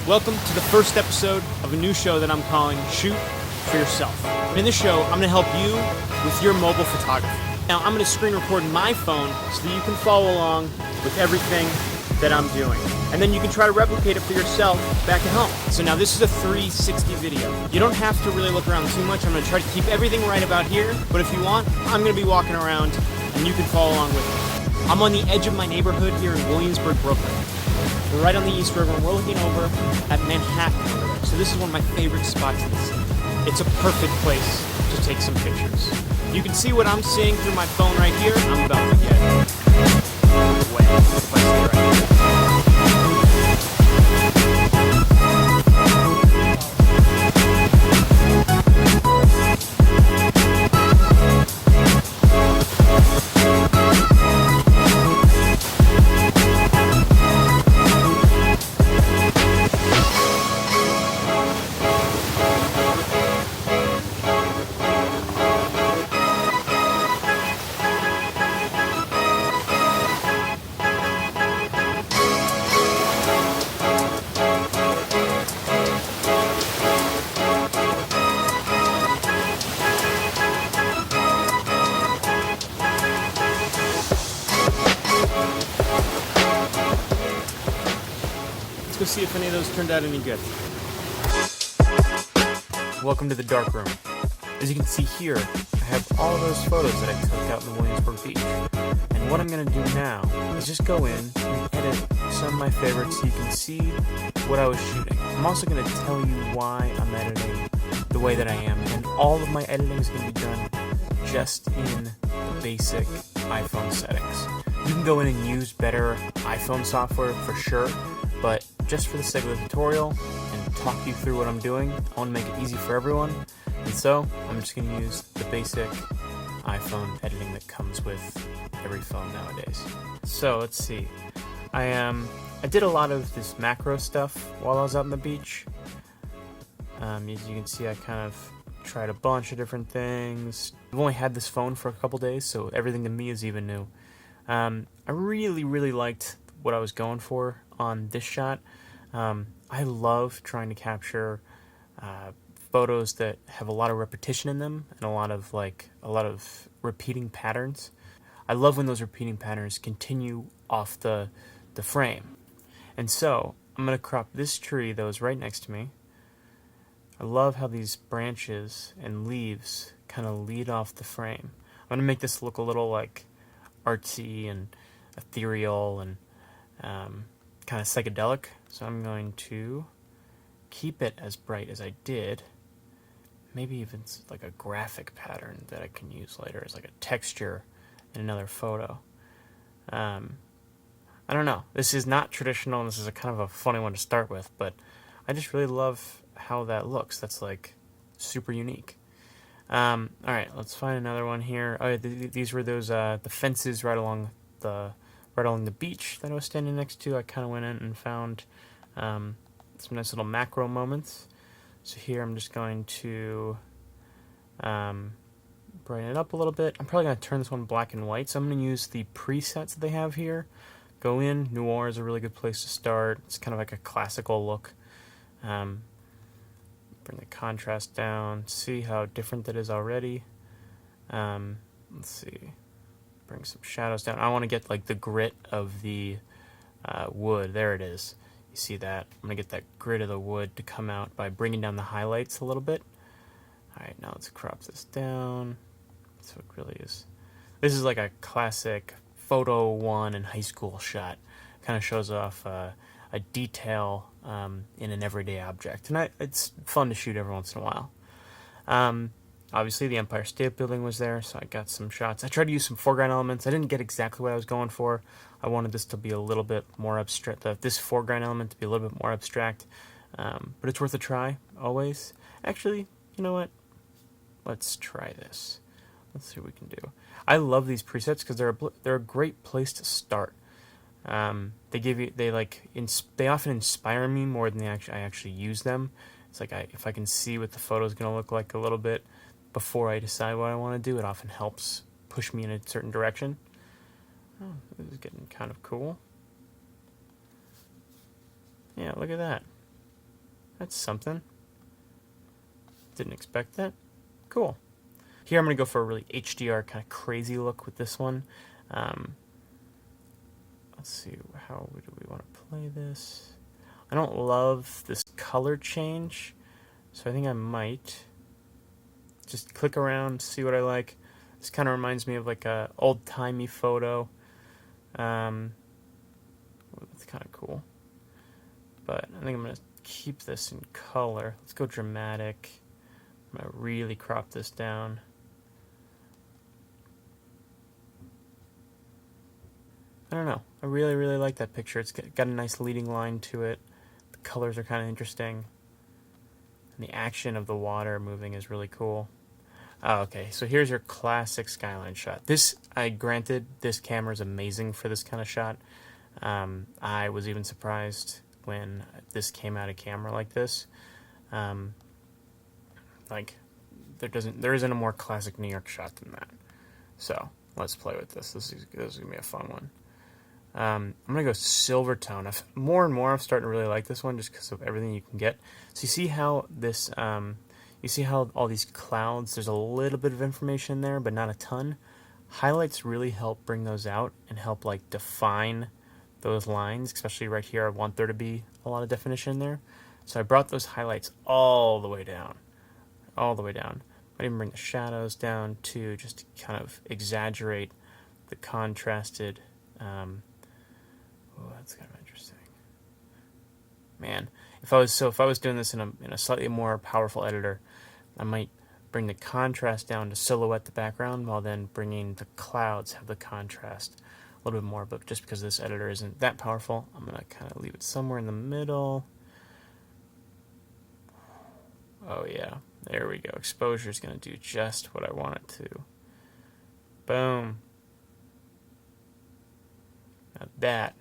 Welcome to the first episode of a new show that I'm calling Shoot for Yourself. In this show, I'm going to help you with your mobile photography. Now, I'm going to screen record my phone so that you can follow along with everything that I'm doing. And then you can try to replicate it for yourself back at home. So now this is a 360 video. You don't have to really look around too much. I'm going to try to keep everything right about here. But if you want, I'm going to be walking around and you can follow along with me. I'm on the edge of my neighborhood here in Williamsburg, Brooklyn. We're right on the East River, and we're looking over at Manhattan over there. So this is one of my favorite spots in the city. It's a perfect place to take some pictures. You can see what I'm seeing through my phone right here. I'm about to get wet if I stay right here. Let's go see if any of those turned out any good. Welcome to the dark room. As you can see here, I have all of those photos that I took out in the Williamsburg beach. And what I'm going to do now is just go in and edit some of my favorites so you can see what I was shooting. I'm also going to tell you why I'm editing the way that I am. And all of my editing is going to be done just in the basic iPhone settings. You can go in and use better iPhone software for sure, but just for the sake of the tutorial and talk you through what I'm doing, I want to make it easy for everyone. And so I'm just going to use the basic iPhone editing that comes with every phone nowadays. So let's see. I did a lot of this macro stuff while I was out on the beach. As you can see, I kind of tried a bunch of different things. I've only had this phone for a couple days, so everything to me is even new. I really liked what I was going for on this shot. I love trying to capture photos that have a lot of repetition in them and a lot of repeating patterns. I love when those repeating patterns continue off the frame. And so I'm going to crop this tree that was right next to me. I love how these branches and leaves kind of lead off the frame. I'm going to make this look a little like artsy and ethereal and kind of psychedelic. So I'm going to keep it as bright as I did. Maybe even like a graphic pattern that I can use later as like a texture in another photo. I don't know. This is not traditional, and this is a kind of a funny one to start with, but I just really love how that looks. That's like super unique. All right, let's find another one here. Oh, these were those the fences right along the beach that I was standing next to. I kind of went in and found some nice little macro moments. So here I'm just going to brighten it up a little bit. I'm probably going to turn this one black and white, so I'm going to use the presets that they have here. Go in. Noir is a really good place to start. It's kind of like a classical look. Bring the contrast down. See how different that is already. Let's see. Bring some shadows down. I want to get like the grit of the wood. There it is. You see that? I'm going to get that grit of the wood to come out by bringing down the highlights a little bit. Alright, now let's crop this down. So it really is. This is like a classic photo one in high school shot. Kind of shows off a detail in an everyday object. And it's fun to shoot every once in a while. Obviously, the Empire State Building was there, so I got some shots. I tried to use some foreground elements. I didn't get exactly what I was going for. I wanted this to be a little bit more abstract, this foreground element to be a little bit more abstract. But it's worth a try, always. Actually, you know what? Let's try this. Let's see what we can do. I love these presets because they're a great place to start. They often inspire me more than I actually use them. It's like if I can see what the photo is going to look like a little bit before I decide what I want to do, it often helps push me in a certain direction. Oh, this is getting kind of cool. Yeah, look at that. That's something. Didn't expect that. Cool. Here I'm going to go for a really HDR kind of crazy look with this one. Let's see, how do we want to play this? I don't love this color change, so I think I might just click around, see what I like. This kind of reminds me of like a old-timey photo. That's kind of cool. But I think I'm going to keep this in color. Let's go dramatic. I'm going to really crop this down. I don't know. I really, really like that picture. It's got a nice leading line to it. The colors are kind of interesting. And the action of the water moving is really cool. Oh, okay, so here's your classic skyline shot. This, granted, this camera is amazing for this kind of shot. I was even surprised when this came out of camera like this. Like, there isn't a more classic New York shot than that. So let's play with this. This is gonna be a fun one. I'm gonna go silver tone. More and more, I'm starting to really like this one just because of everything you can get. So you see how this, you see how all these clouds, there's a little bit of information there, but not a ton. Highlights really help bring those out and help like define those lines, especially right here. I want there to be a lot of definition there. So I brought those highlights all the way down. All the way down. I even bring the shadows down too, just to kind of exaggerate the contrasted. Oh, that's kind of interesting. Man, if I was doing this in a slightly more powerful editor, I might bring the contrast down to silhouette the background, while then bringing the clouds have the contrast a little bit more. But just because this editor isn't that powerful, I'm gonna kind of leave it somewhere in the middle. Oh yeah, there we go. Exposure is gonna do just what I want it to. Boom. Now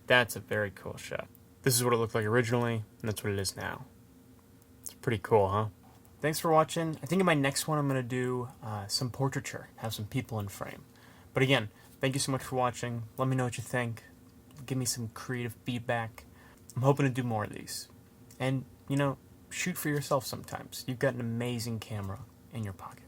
that's a very cool shot. This is what it looked like originally, and that's what it is now. It's pretty cool, huh? Thanks for watching. I think in my next one I'm going to do some portraiture, have some people in frame. But again, thank you so much for watching. Let me know what you think. Give me some creative feedback. I'm hoping to do more of these. And, you know, shoot for yourself sometimes. You've got an amazing camera in your pocket.